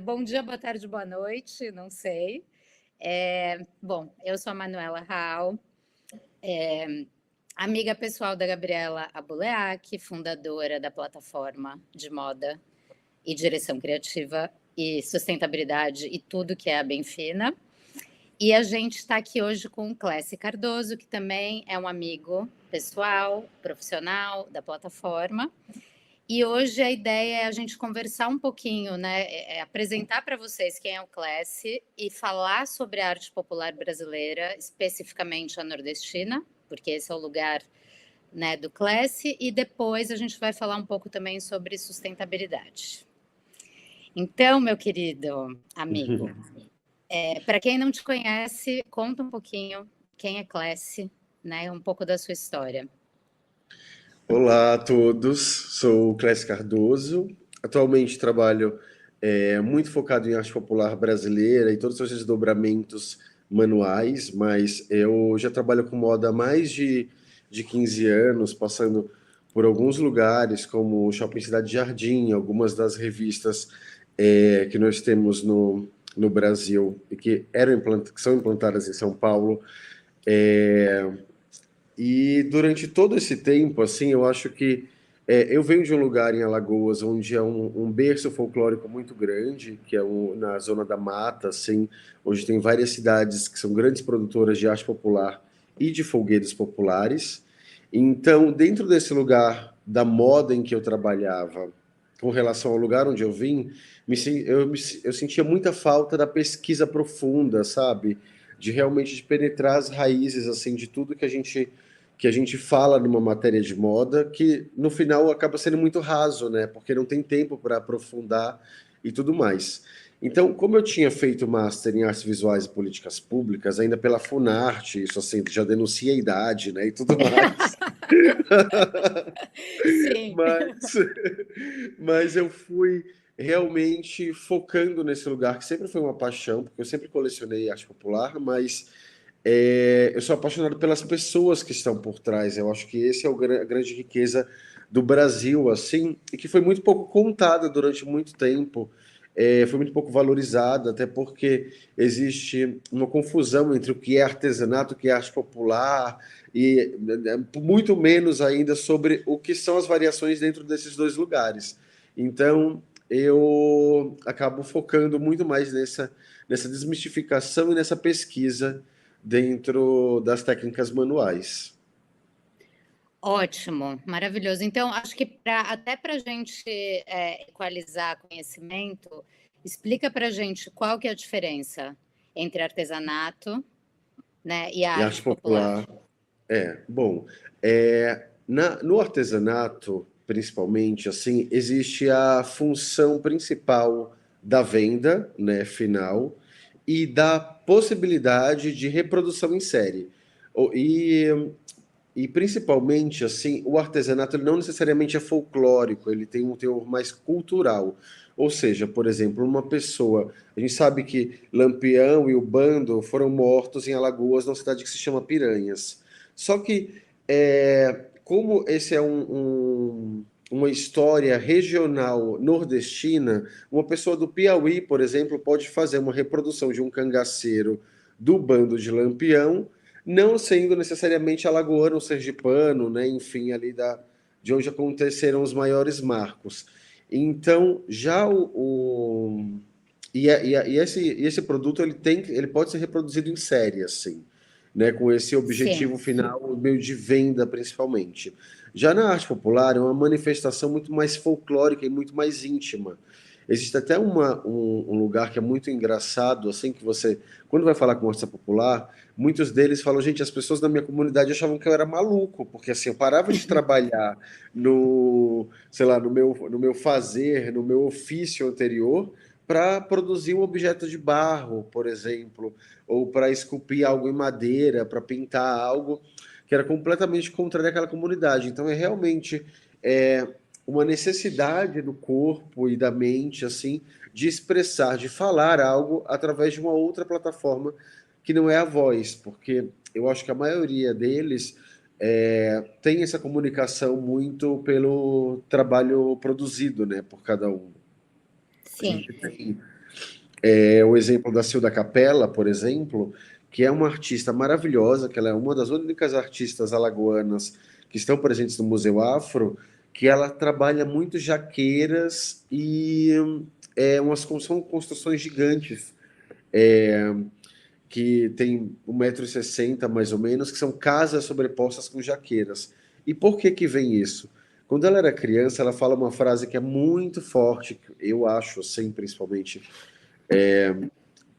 Bom dia, boa tarde, boa noite, não sei. Bom, eu sou a Manuela Rau, amiga pessoal da Gabriela Abuleac, fundadora da plataforma de moda e direção criativa e sustentabilidade e tudo que é a Benfina. E a gente está aqui hoje com o Clécio Cardoso, que também é um amigo pessoal, profissional da plataforma. E hoje a ideia é a gente conversar um pouquinho, né? Apresentar para vocês quem é o Clécio e falar sobre a arte popular brasileira, especificamente a nordestina, porque esse é o lugar, né, do Clécio, e depois a gente vai falar um pouco também sobre sustentabilidade. Então, meu querido amigo, para quem não te conhece, conta um pouquinho quem é Clécio, né? Um pouco da sua história. Olá a todos, sou o Clécio Cardoso. Atualmente trabalho muito focado em arte popular brasileira e todos os seus desdobramentos manuais, mas eu já trabalho com moda há mais de 15 anos, passando por alguns lugares, como o Shopping Cidade Jardim, algumas das revistas que nós temos no Brasil e que são implantadas em São Paulo. E durante todo esse tempo, assim, eu acho que eu venho de um lugar em Alagoas onde é um berço folclórico muito grande, que é na zona da mata, assim, onde tem várias cidades que são grandes produtoras de arte popular e de folguedos populares. Então, dentro desse lugar da moda em que eu trabalhava, com relação ao lugar onde eu vim, eu sentia muita falta da pesquisa profunda, sabe? De realmente penetrar as raízes, assim, de tudo que a gente fala numa matéria de moda, que no final acaba sendo muito raso, né? Porque não tem tempo para aprofundar e tudo mais. Então, como eu tinha feito Master em Artes Visuais e Políticas Públicas, ainda pela Funarte, isso assim, já denuncia a idade, né? E tudo mais. Sim. Mas, mas eu fui realmente focando nesse lugar, que sempre foi uma paixão, porque eu sempre colecionei arte popular, mas eu sou apaixonado pelas pessoas que estão por trás. Eu acho que esse é a grande riqueza do Brasil, assim, e que foi muito pouco contada durante muito tempo. Foi muito pouco valorizada, até porque existe uma confusão entre o que é artesanato, o que é arte popular, e muito menos ainda sobre o que são as variações dentro desses dois lugares. Então, eu acabo focando muito mais nessa desmistificação e nessa pesquisa dentro das técnicas manuais. Ótimo, maravilhoso. Então, acho que até para a gente equalizar conhecimento, explica para a gente qual que é a diferença entre artesanato, né, e a E arte arte popular. popular, bom, no artesanato, principalmente, assim, existe a função principal da venda, né, final, e da possibilidade de reprodução em série. E principalmente, assim, o artesanato ele não necessariamente é folclórico, ele tem um teor mais cultural. Ou seja, por exemplo, uma pessoa. A gente sabe que Lampião e o bando foram mortos em Alagoas, numa cidade que se chama Piranhas. Só que, como esse é uma história regional nordestina, uma pessoa do Piauí, por exemplo, pode fazer uma reprodução de um cangaceiro do bando de Lampião não sendo necessariamente alagoano ou sergipano, né? Enfim, ali de onde aconteceram os maiores marcos. Então, já esse produto ele pode ser reproduzido em série, assim, né? Com esse Sim. objetivo final, meio de venda, principalmente. Já na arte popular, é uma manifestação muito mais folclórica e muito mais íntima. Existe até um lugar que é muito engraçado, assim, que você, quando vai falar com artista popular, muitos deles falam, gente, as pessoas da minha comunidade achavam que eu era maluco, porque assim, eu parava de trabalhar sei lá, no meu fazer, no meu ofício anterior, para produzir um objeto de barro, por exemplo, ou para esculpir algo em madeira, para pintar algo que era completamente contrário àquela comunidade. Então é realmente uma necessidade do corpo e da mente, assim, de expressar, de falar algo através de uma outra plataforma que não é a voz, porque eu acho que a maioria deles tem essa comunicação muito pelo trabalho produzido, né, por cada um. A Sim, gente tem o exemplo da Cilda Capella, por exemplo, que é uma artista maravilhosa, que ela é uma das únicas artistas alagoanas que estão presentes no Museu Afro, que ela trabalha muito jaqueiras e são construções gigantes, que tem 1,60 m mais ou menos, que são casas sobrepostas com jaqueiras. E por que que vem isso? Quando ela era criança, ela fala uma frase que é muito forte, que eu acho, assim, principalmente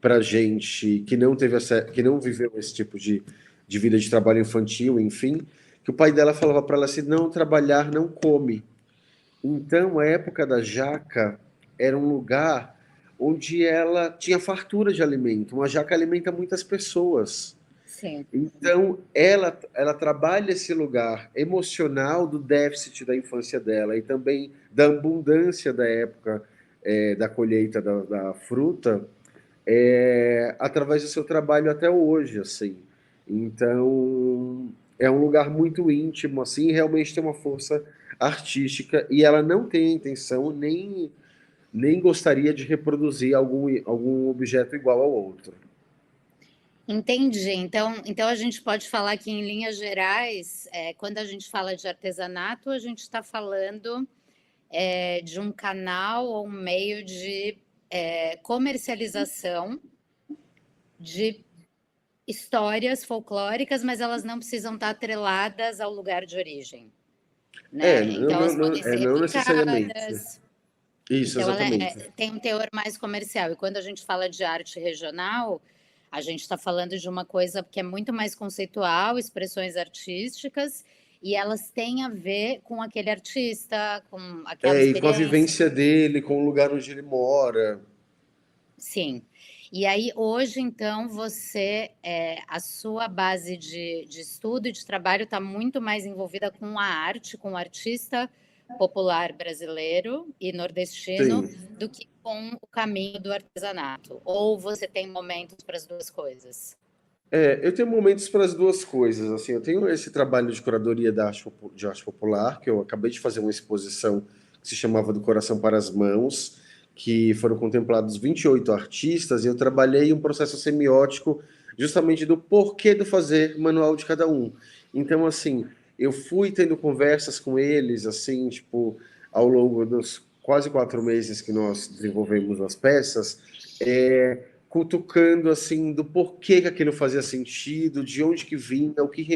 para gente que não teve que não viveu esse tipo de vida de trabalho infantil, enfim, que o pai dela falava para ela assim: não trabalhar, não come. Então, a época da jaca era um lugar onde ela tinha fartura de alimento. Uma jaca alimenta muitas pessoas. sim. Então, ela trabalha esse lugar emocional do déficit da infância dela e também da abundância da época da colheita da fruta, através do seu trabalho até hoje, assim. Então, é um lugar muito íntimo, assim, e realmente tem uma força artística, e ela não tem a intenção, nem gostaria de reproduzir algum objeto igual ao outro. Entendi. Então a gente pode falar que, em linhas gerais, quando a gente fala de artesanato, a gente está falando, de um canal ou um meio de, comercialização de histórias folclóricas, mas elas não precisam estar atreladas ao lugar de origem, né. Não, Então não, elas não, podem ser não necessariamente. replicadas, Isso, então ela exatamente. tem um teor mais comercial. E quando a gente fala de arte regional, a gente está falando de uma coisa que é muito mais conceitual, expressões artísticas, e elas têm a ver com aquele artista, com aquela E com a experiência. vivência dele, com o lugar onde ele mora. Sim. E aí, hoje, então, a sua base de estudo e de trabalho está muito mais envolvida com a arte, com o artista popular brasileiro e nordestino, Sim. do que com o caminho do artesanato. Ou você tem momentos para as duas coisas? Eu tenho momentos para as duas coisas. Assim, eu tenho esse trabalho de curadoria de arte popular, que eu acabei de fazer uma exposição que se chamava Do Coração para as Mãos, que foram contemplados 28 artistas, e eu trabalhei um processo semiótico justamente do porquê do fazer manual de cada um. Então, assim, eu fui tendo conversas com eles, assim, tipo, ao longo dos quase 4 meses que nós desenvolvemos as peças, cutucando assim do porquê que aquilo fazia sentido, de onde que vinha, o que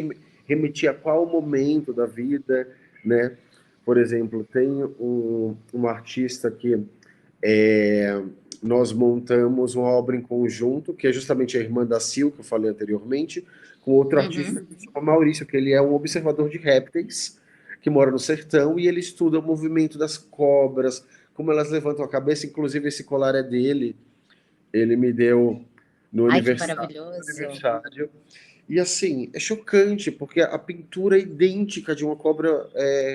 remetia a qual momento da vida, né? Por exemplo, tem uma artista que nós montamos uma obra em conjunto, que é justamente a Irmã da Sil, que eu falei anteriormente, com outro artista Uhum. que se chama Maurício, que ele é um observador de répteis, que mora no sertão, e ele estuda o movimento das cobras, como elas levantam a cabeça, inclusive esse colar é dele, ele me deu no Ai, que aniversário. maravilhoso. E assim, é chocante, porque a pintura é idêntica de uma cobra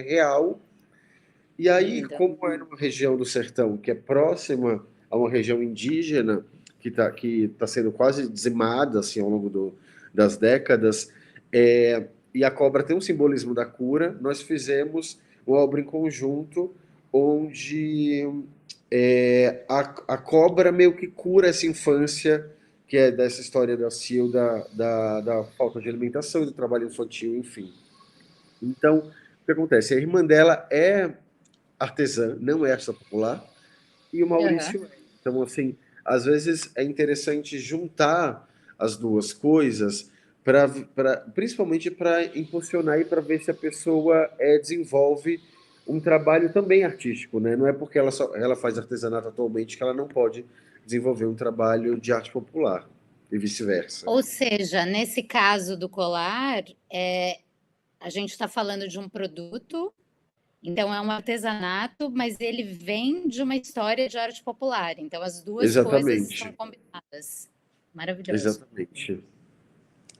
real. E aí, Lindo. como é numa região do sertão que é próxima a uma região indígena, que tá sendo quase dizimada assim, ao longo das décadas, e a cobra tem um simbolismo da cura, nós fizemos uma obra em conjunto onde a cobra meio que cura essa infância, que é dessa história da Sil, da falta de alimentação e do trabalho infantil, enfim. Então, o que acontece? A irmã dela é artesã, não é artista popular, e o Aham. Maurício é. Então, assim, às vezes é interessante juntar as duas coisas, principalmente para impulsionar e para ver se a pessoa desenvolve um trabalho também artístico, né? Não é porque ela faz artesanato atualmente que ela não pode desenvolver um trabalho de arte popular, e vice-versa. Ou seja, nesse caso do colar, a gente está falando de um produto, então é um artesanato, mas ele vem de uma história de arte popular. Então as duas coisas estão Exatamente, combinadas. Maravilhoso. exatamente.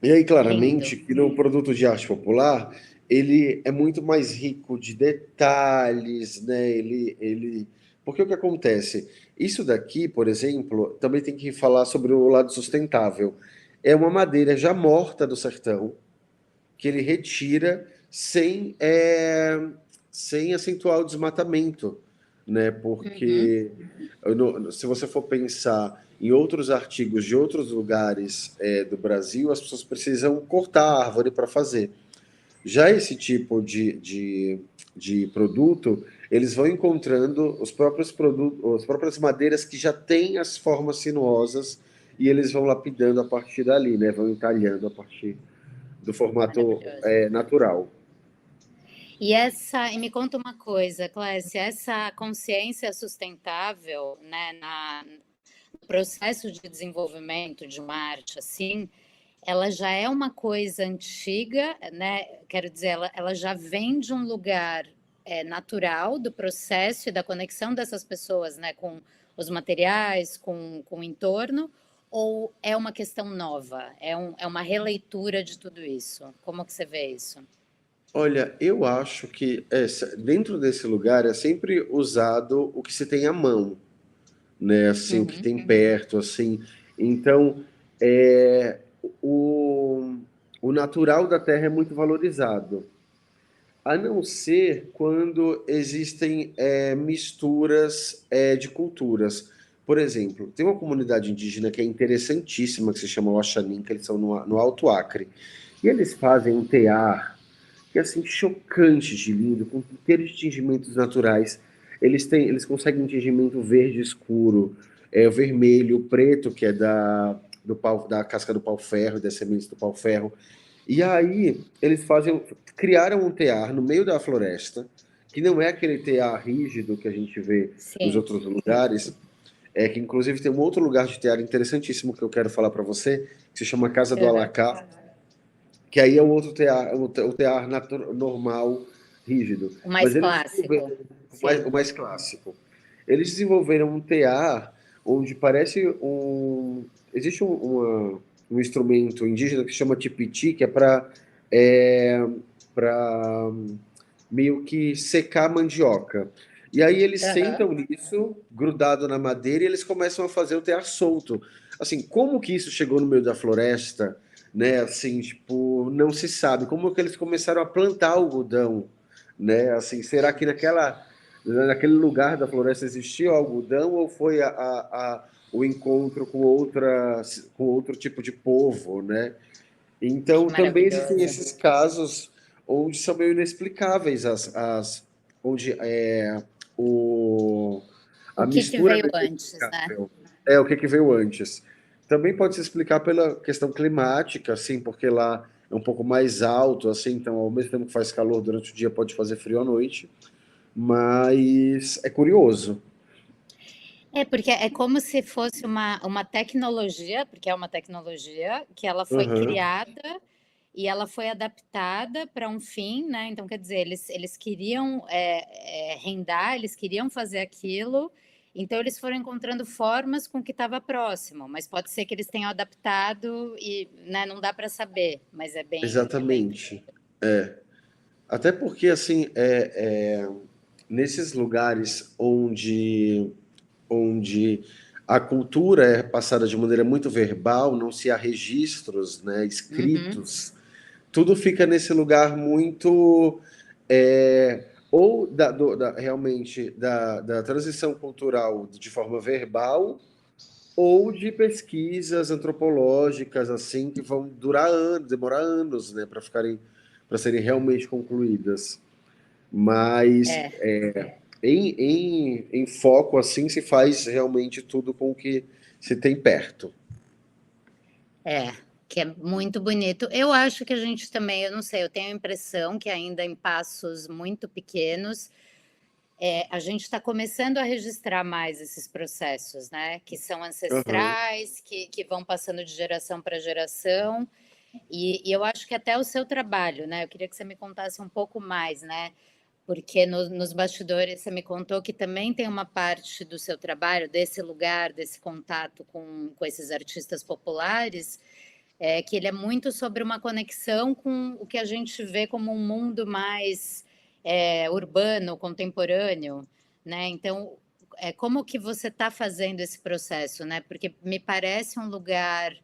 E aí, Lindo. claramente, que no produto de arte popular, ele é muito mais rico de detalhes, né? Porque o que acontece? Isso daqui, por exemplo, também tem que falar sobre o lado sustentável. É uma madeira já morta do sertão, que ele retira sem acentuar o desmatamento. né? Uhum. Porque se você for pensar em outros artigos de outros lugares do Brasil, as pessoas precisam cortar a árvore para fazer. Já esse tipo de produto, eles vão encontrando os próprios produtos, as próprias madeiras que já têm as formas sinuosas e eles vão lapidando a partir dali, né? Vão entalhando a partir do formato Maravilhoso. natural. E me conta uma coisa, Clécia, essa consciência sustentável, né, no processo de desenvolvimento de uma arte assim, ela já é uma coisa antiga, né? Quero dizer, ela já vem de um lugar natural do processo e da conexão dessas pessoas, né, com os materiais, com o entorno, ou é uma questão nova? É uma releitura de tudo isso? Como que você vê isso? Olha, eu acho que dentro desse lugar é sempre usado o que se tem à mão, né? Assim, o que Uhum. tem perto, assim. Então, é, o, o natural da terra é muito valorizado, a não ser quando existem misturas de culturas. Por exemplo, tem uma comunidade indígena que é interessantíssima, que se chama Oxanin, que eles são no Alto Acre. E eles fazem um tear que é assim, chocante de lindo, com inteiros tingimentos naturais. Eles conseguem um tingimento verde escuro, o vermelho, o preto, que é da casca do pau-ferro, das sementes do pau-ferro. E aí criaram um tear no meio da floresta, que não é aquele tear rígido que a gente vê nos Sim. outros lugares, que inclusive tem um outro lugar de tear interessantíssimo que eu quero falar para você, que se chama Casa do Uhum. Alacá, que aí é o outro tear, o tear normal, rígido. O mais Mas eles clássico. desenvolveram Sim. o mais clássico. Eles desenvolveram um tear onde parece existe um instrumento indígena que se chama tipiti, que para meio que secar a mandioca. E aí eles Aham. sentam nisso, grudado na madeira, e eles começam a fazer o tear solto. Assim, como que isso chegou no meio da floresta, né? Assim, tipo, não se sabe. Como que eles começaram a plantar algodão, né? Assim, será que naquele lugar da floresta existia o algodão ou foi o encontro com outro tipo de povo, né? Que Então, também existem maravilhoso. esses casos onde são meio inexplicáveis onde o, O a que que mistura é veio meio antes, né? inexplicável. O que veio antes. Também pode se explicar pela questão climática, assim, porque lá é um pouco mais alto, assim, então ao mesmo tempo que faz calor durante o dia, pode fazer frio à noite. Mas é curioso. É, porque é como se fosse uma tecnologia, porque é uma tecnologia que ela foi Aham. criada e ela foi adaptada para um fim, né, então quer dizer, eles queriam, rendar, eles queriam fazer aquilo, então eles foram encontrando formas com o que estava próximo, mas pode ser que eles tenham adaptado e, né, não dá para saber, mas é bem Exatamente. Até porque, assim, nesses lugares onde a cultura é passada de maneira muito verbal, não se há registros, né, uhum, escritos, tudo fica nesse lugar muito ou realmente da transição cultural de forma verbal ou de pesquisas antropológicas assim que vão durar anos, demorar anos, né, para serem realmente concluídas. Mas é. em foco assim se faz realmente tudo com o que se tem perto. É, que é muito bonito. Eu acho que a gente também, eu não sei, eu tenho a impressão que ainda em passos muito pequenos, a gente está começando a registrar mais esses processos, né, que são Aham. ancestrais, que vão passando de geração para geração, e eu acho que até o seu trabalho, né, eu queria que você me contasse um pouco mais, né, porque nos bastidores você me contou que também tem uma parte do seu trabalho, desse lugar, desse contato com esses artistas populares, que ele é muito sobre uma conexão com o que a gente vê como um mundo mais urbano, contemporâneo, né? Então, como que você está fazendo esse processo, né? Porque me parece um lugar,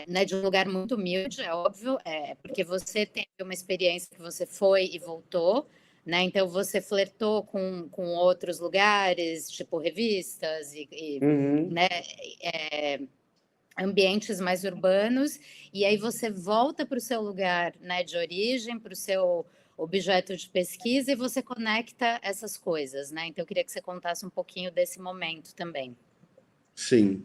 né, de um lugar muito humilde, é óbvio, porque você teve uma experiência que você foi e voltou, né? Então você flertou com outros lugares, tipo revistas Uhum. né, ambientes mais urbanos, e aí você volta para o seu lugar, né, de origem, para o seu objeto de pesquisa, e você conecta essas coisas, né? Então eu queria que você contasse um pouquinho desse momento também. Sim.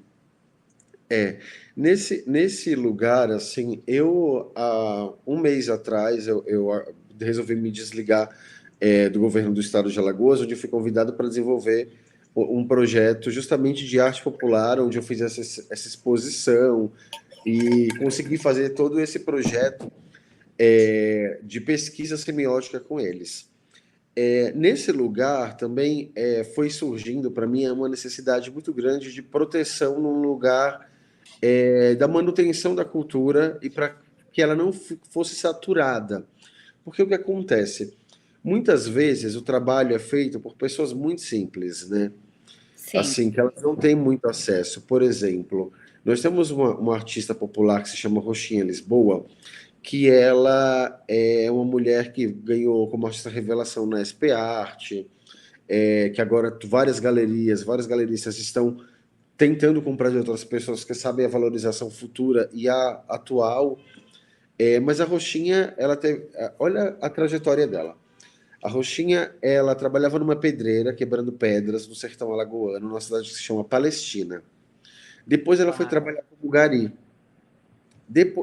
É, nesse lugar, assim, eu, há um mês atrás, resolvi me desligar, do governo do estado de Alagoas, onde eu fui convidado para desenvolver um projeto justamente de arte popular, onde eu fiz essa exposição e consegui fazer todo esse projeto, de pesquisa semiótica com eles. Nesse lugar também foi surgindo para mim uma necessidade muito grande de proteção num lugar, da manutenção da cultura e para que ela não fosse saturada. Porque o que acontece? Muitas vezes o trabalho é feito por pessoas muito simples, né? Sim. Assim, que elas não têm muito acesso. Por exemplo, nós temos uma artista popular que se chama Roxinha Lisboa, que ela é uma mulher que ganhou como artista revelação na SP Arte, que agora vários galeristas estão tentando comprar de outras pessoas que sabem a valorização futura e a atual. Mas a Roxinha, ela teve, olha a trajetória dela. A Roxinha, ela trabalhava numa pedreira, quebrando pedras no sertão alagoano, numa cidade que se chama Palestina. Depois ela foi Uau. trabalhar com o Gari.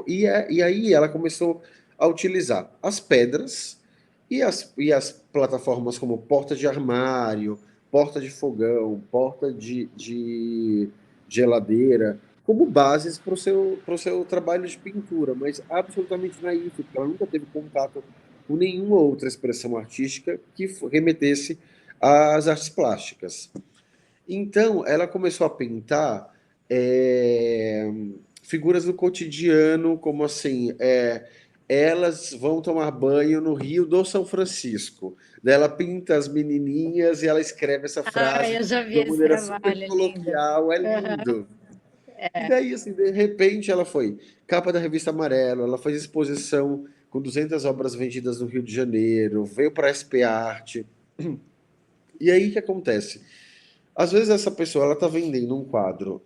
E aí ela começou a utilizar as pedras e as plataformas como porta de armário, porta de fogão, porta de geladeira, como bases para o seu trabalho de pintura, mas absolutamente naif, porque ela nunca teve contato com nenhuma outra expressão artística que remetesse às artes plásticas. Então, ela começou a pintar, é, figuras do cotidiano, como assim, elas vão tomar banho no Rio do São Francisco. Daí ela pinta as menininhas e ela escreve essa Ah, frase eu já de vi uma esse maneira super trabalho, lindo. coloquial, é Aham. lindo. E daí, assim, de repente, ela foi capa da revista Amarelo, ela fez exposição com 200 obras vendidas no Rio de Janeiro, veio para a SP Arte. E aí o que acontece? Às vezes essa pessoa ela tá vendendo um quadro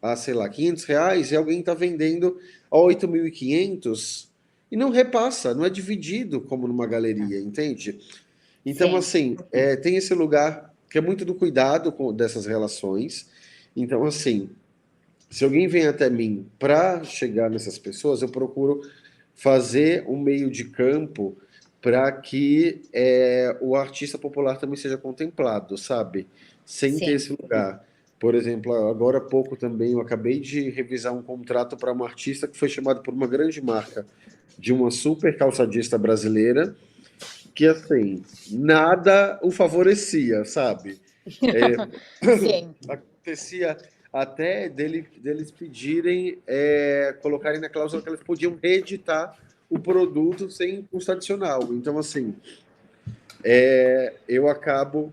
a, sei lá, R$ 500 e alguém tá vendendo a 8.500 e não repassa, não é dividido como numa galeria, entende? Então, Sim, assim, tem esse lugar que é muito do cuidado dessas relações. Então, assim, se alguém vem até mim para chegar nessas pessoas, eu procuro fazer um meio de campo para que o artista popular também seja contemplado, sabe? Sem ter sim. esse lugar. Por exemplo, agora há pouco também eu acabei de revisar um contrato para uma artista que foi chamada por uma grande marca de uma super calçadista brasileira, que assim, nada o favorecia, sabe? Sim. Acontecia até deles pedirem, colocarem na cláusula que eles podiam reeditar o produto sem custo adicional. Então, assim, eu acabo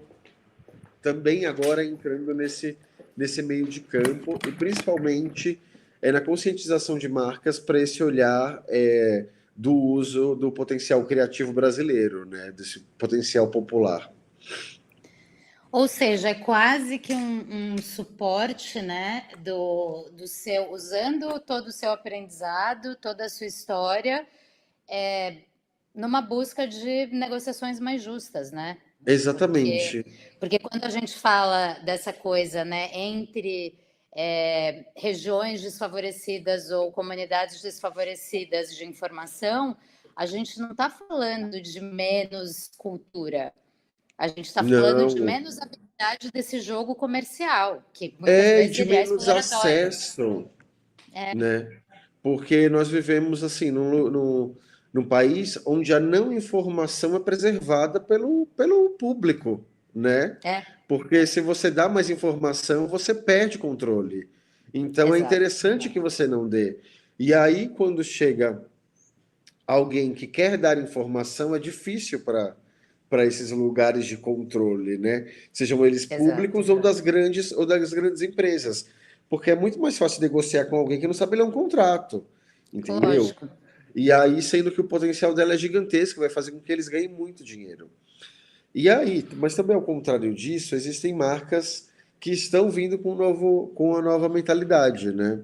também agora entrando nesse meio de campo e principalmente na conscientização de marcas para esse olhar, do uso do potencial criativo brasileiro, né? Desse potencial popular. Ou seja, é quase que um suporte, né, do seu, usando todo o seu aprendizado, toda a sua história, é, numa busca de negociações mais justas, né? Porque, Exatamente. porque quando a gente fala dessa coisa, né, entre regiões desfavorecidas ou comunidades desfavorecidas de informação, a gente não está falando de menos cultura, a gente está falando de Não. menos habilidade desse jogo comercial, que muitas E vezes de ele é menos exploratório. acesso, né? Porque nós vivemos assim num país onde a não informação é preservada pelo público, né? É, Porque se você dá mais informação, você perde controle. Então é exato. interessante que você não dê. E aí, quando chega alguém que quer dar informação, é difícil para esses lugares de controle, né? Sejam eles Exato. públicos ou das grandes empresas, porque é muito mais fácil negociar com alguém que não sabe ler um contrato, entendeu? Lógico. E aí, sendo que o potencial dela é gigantesco, vai fazer com que eles ganhem muito dinheiro. E aí, mas também ao contrário disso, existem marcas que estão vindo com uma nova mentalidade, né?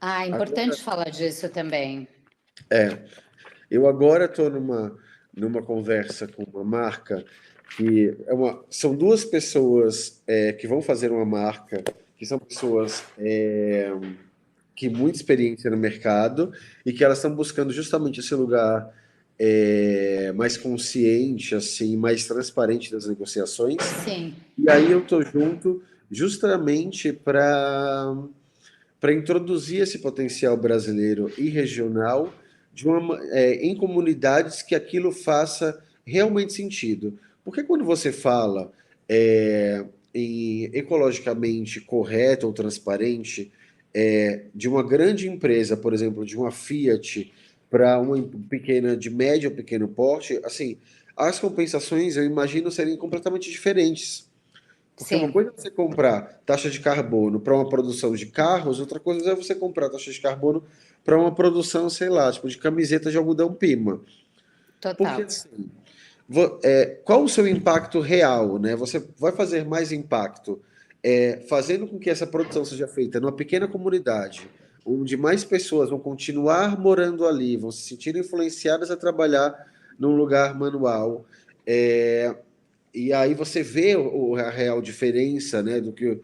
Ah, é Agora, importante falar disso também. eu agora estou numa conversa com uma marca que são duas pessoas que vão fazer uma marca, que são pessoas que muita experiência no mercado e que elas estão buscando justamente esse lugar mais consciente, assim, mais transparente das negociações. Sim, E aí eu tô junto justamente para introduzir esse potencial brasileiro e regional em comunidades que aquilo faça realmente sentido. Porque quando você fala é, em ecologicamente correto ou transparente, de uma grande empresa, por exemplo, de uma Fiat, para uma pequena, de médio ou pequeno porte, assim, as compensações eu imagino serem completamente diferentes. Porque uma sim, coisa é você comprar taxa de carbono para uma produção de carros, outra coisa é você comprar taxa de carbono para uma produção, sei lá, tipo de camiseta de algodão Pima. Porque total. assim, qual o seu impacto real, né? Você vai fazer mais impacto fazendo com que essa produção seja feita numa pequena comunidade, onde mais pessoas vão continuar morando ali, vão se sentir influenciadas a trabalhar num lugar manual. é, e aí você vê a real diferença, né, do que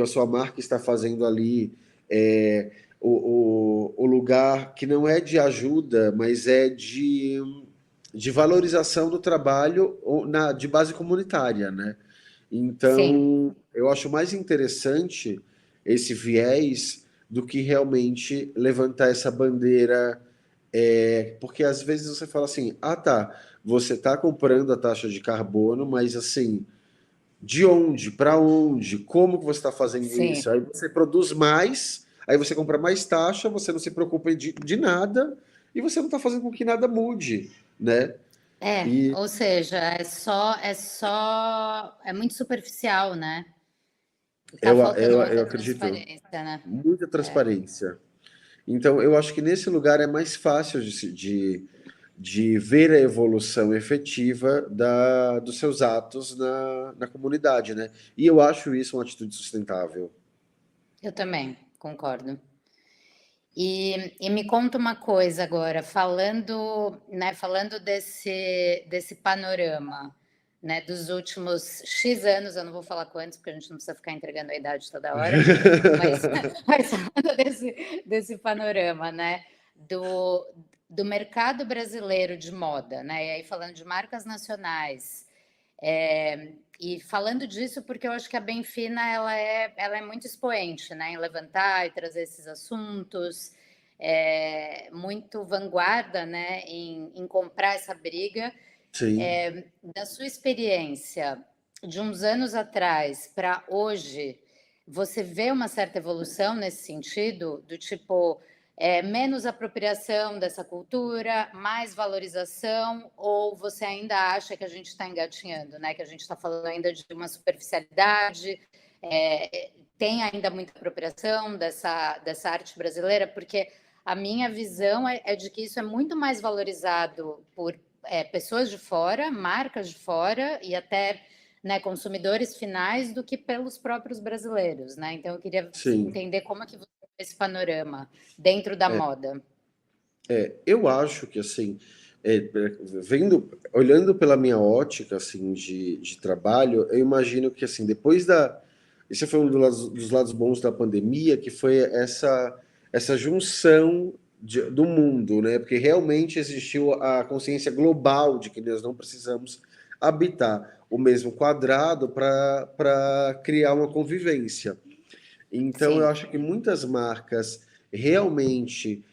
a sua marca está fazendo ali, o lugar que não é de ajuda, mas é de valorização do trabalho de base comunitária, né? Sim, Então, eu acho mais interessante esse viés do que realmente levantar essa bandeira, porque às vezes você fala assim, ah tá, você está comprando a taxa de carbono, mas assim, de onde, para onde, como que você está fazendo isso? sim. Aí você produz mais, aí você compra mais taxa, você não se preocupa de nada e você não está fazendo com que nada mude, né? É, E ou seja, é muito superficial, né? E tá eu, faltando eu, muita eu acredito, transparência, né? muita É, transparência. Então, eu acho que nesse lugar é mais fácil de ver a evolução efetiva dos seus atos na comunidade, né? E eu acho isso uma atitude sustentável. eu também concordo. E me conta uma coisa agora, falando desse panorama, né, dos últimos X anos, eu não vou falar quantos, porque a gente não precisa ficar entregando a idade toda hora, mas, mas falando desse panorama, né, do, do mercado brasileiro de moda, né, e aí falando de marcas nacionais, e falando disso porque eu acho que a Benfina ela é muito expoente, né, em levantar e trazer esses assuntos, muito vanguarda, né, em comprar essa briga. Sim, Da sua experiência de uns anos atrás para hoje, você vê uma certa evolução nesse sentido, do tipo, menos apropriação dessa cultura, mais valorização, ou você ainda acha que a gente está engatinhando, né? Que a gente está falando ainda de uma superficialidade, tem ainda muita apropriação dessa arte brasileira, porque a minha visão é de que isso é muito mais valorizado por pessoas de fora, marcas de fora e até, né, consumidores finais do que pelos próprios brasileiros, né? Então eu queria sim. entender como é que você vê esse panorama dentro da moda. Eu acho que assim, olhando pela minha ótica assim de trabalho, eu imagino que assim esse foi um dos lados bons da pandemia, que foi essa junção do mundo, né? Porque realmente existiu a consciência global de que nós não precisamos habitar o mesmo quadrado para criar uma convivência. Então, eu Sim, acho que muitas marcas realmente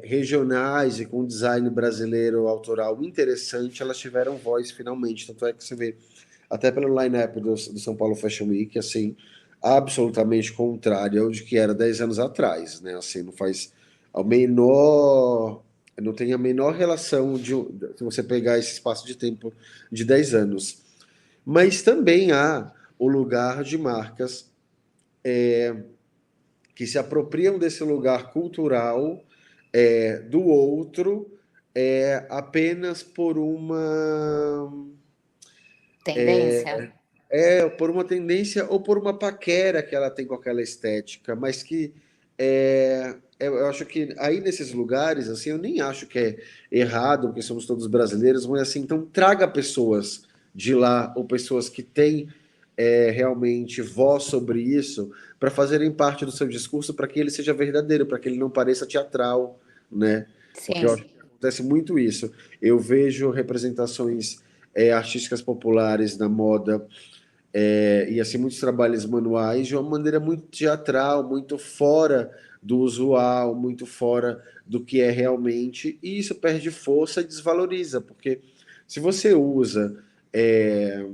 regionais e com design brasileiro autoral interessante, elas tiveram voz finalmente. Tanto é que você vê, até pelo line-up do São Paulo Fashion Week, assim, absolutamente contrário ao de que era 10 anos atrás, né? Assim, não faz a menor, não tem a menor relação se você pegar esse espaço de tempo de 10 anos. Mas também há o lugar de marcas que se apropriam desse lugar cultural do outro apenas por Tendência? por uma tendência ou por uma paquera que ela tem com aquela estética, mas que eu acho que aí nesses lugares, assim, eu nem acho que é errado, porque somos todos brasileiros, mas assim, então traga pessoas de lá, ou pessoas que têm realmente voz sobre isso, para fazerem parte do seu discurso, para que ele seja verdadeiro, para que ele não pareça teatral, né? Porque eu acho Sim, que acontece muito isso. Eu vejo representações artísticas populares na moda e assim muitos trabalhos manuais de uma maneira muito teatral, muito fora do usual, muito fora do que é realmente, e isso perde força e desvaloriza, porque se você usa é,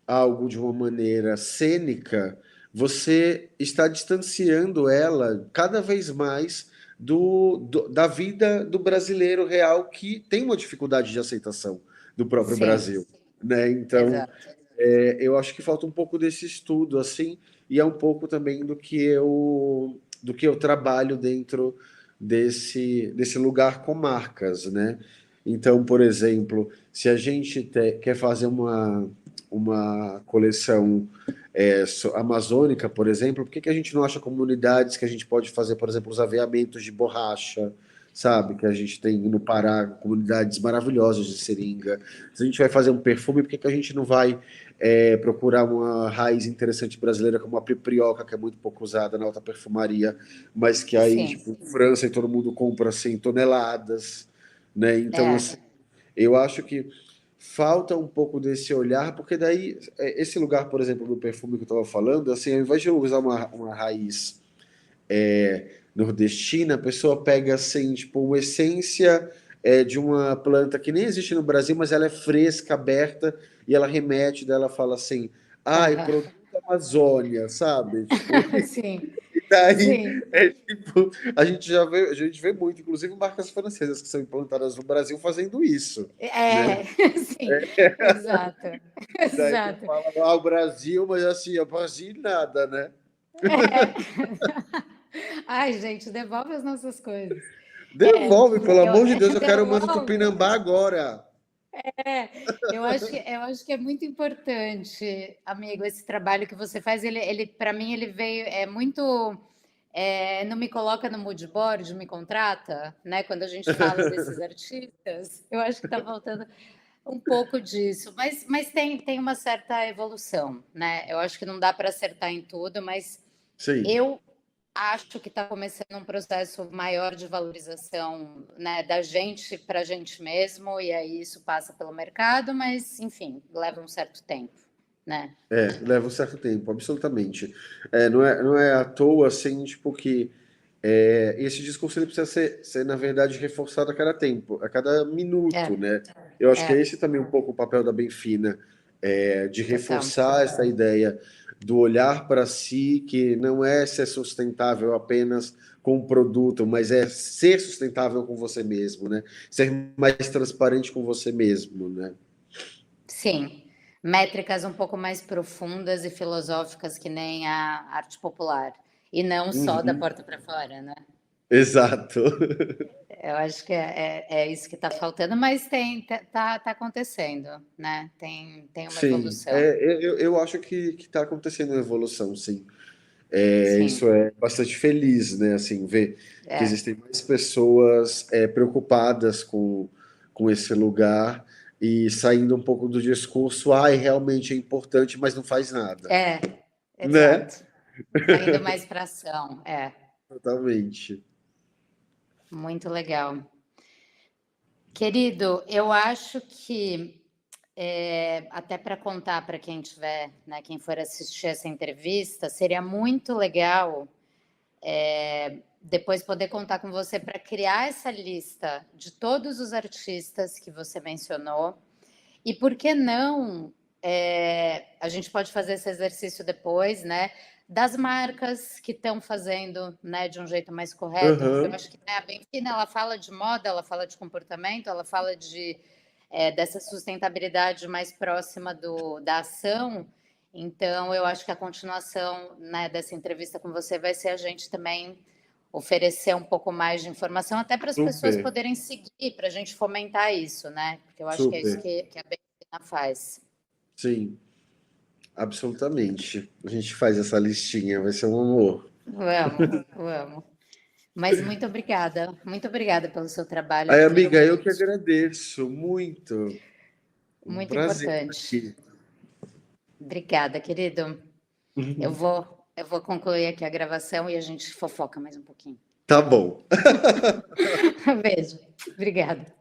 algo de uma maneira cênica, você está distanciando ela cada vez mais da vida do brasileiro real que tem uma dificuldade de aceitação do próprio sim, Brasil, né? Então, exato. eu acho que falta um pouco desse estudo, assim, e é um pouco também do que eu trabalho dentro desse lugar com marcas, né? Então, por exemplo, se a gente quer fazer uma coleção amazônica, por exemplo, por que a gente não acha comunidades que a gente pode fazer, por exemplo, os aveamentos de borracha, sabe? Que a gente tem no Pará, comunidades maravilhosas de seringa. Se a gente vai fazer um perfume, por que a gente não vai procurar uma raiz interessante brasileira como a piprioca, que é muito pouco usada na alta perfumaria, mas que aí, Sim, tipo, França e todo mundo compra assim toneladas, né? Então, é. assim, eu acho que falta um pouco desse olhar, porque daí esse lugar, por exemplo, do perfume que eu estava falando, assim, ao invés de eu usar uma raiz nordestina, a pessoa pega assim, tipo, uma essência de uma planta que nem existe no Brasil, mas ela é fresca, aberta, e ela remete, dela fala assim, ai, Aham. produto Amazônia, sabe? Tipo, Sim, e daí sim. tipo, a gente vê muito, inclusive marcas francesas que são implantadas no Brasil fazendo isso, né? É, sim, exato, Daí tu exato. fala, o Brasil, mas assim, o Brasil nada, né? É. Ai, gente, devolve as nossas coisas. É, Devolve, pelo eu amor de Deus, eu quero o Manto devolve. Tupinambá agora. É, eu acho que é muito importante, amigo, esse trabalho que você faz. Ele para mim, ele veio, muito, não me coloca no mood board, me contrata, né? Quando a gente fala desses artistas, eu acho que está faltando um pouco disso, mas tem uma certa evolução, né? Eu acho que não dá para acertar em tudo, mas Sim. eu acho que está começando um processo maior de valorização, né, da gente para a gente mesmo, e aí isso passa pelo mercado, mas enfim, leva um certo tempo, né? Leva um certo tempo, absolutamente. Não é à toa, assim, tipo, que esse discurso ele precisa ser, na verdade, reforçado a cada tempo, a cada É, minuto, né? Eu acho que é é, esse também um pouco o papel da Benfina, de total. reforçar essa ideia do olhar para si, que não é ser sustentável apenas com o produto, mas é ser sustentável com você mesmo, né? Ser mais transparente com você mesmo, né? Sim, métricas um pouco mais profundas e filosóficas que nem a arte popular, e não só da Uhum. porta para fora, né? Exato. Eu acho que é isso que está faltando, mas tá acontecendo, né? Tem uma Sim, evolução. eu acho que está acontecendo uma evolução, sim. Sim, Isso é bastante feliz, né? Assim, ver que é, existem mais pessoas preocupadas com esse lugar e saindo um pouco do discurso, ai, realmente é importante, mas não faz nada, né? exato. Tá indo mais para ação, Totalmente. muito legal. Querido, eu acho que, até para contar para quem tiver, né, quem for assistir essa entrevista, seria muito legal, depois poder contar com você para criar essa lista de todos os artistas que você mencionou. E por que não, a gente pode fazer esse exercício depois, né, das marcas que estão fazendo, né, de um jeito mais correto, porque eu Aham, acho que, né, a Benfina, ela fala de moda, ela fala de comportamento, ela fala dessa sustentabilidade mais próxima da ação. Então, eu acho que a continuação, né, dessa entrevista com você vai ser a gente também oferecer um pouco mais de informação, até para as pessoas super, poderem seguir, para a gente fomentar isso, né? Porque eu acho que é isso super. que a Betina faz. Sim, absolutamente. A gente faz essa listinha, vai ser um amor. Vamos, vamos. Mas muito obrigada pelo seu trabalho, Aí, admiro amiga, eu que muito, agradeço muito. Um muito prazer estar importante. aqui. Obrigada, querido. Eu vou concluir aqui a gravação e a gente fofoca mais um pouquinho. Tá bom. Beijo. Obrigada.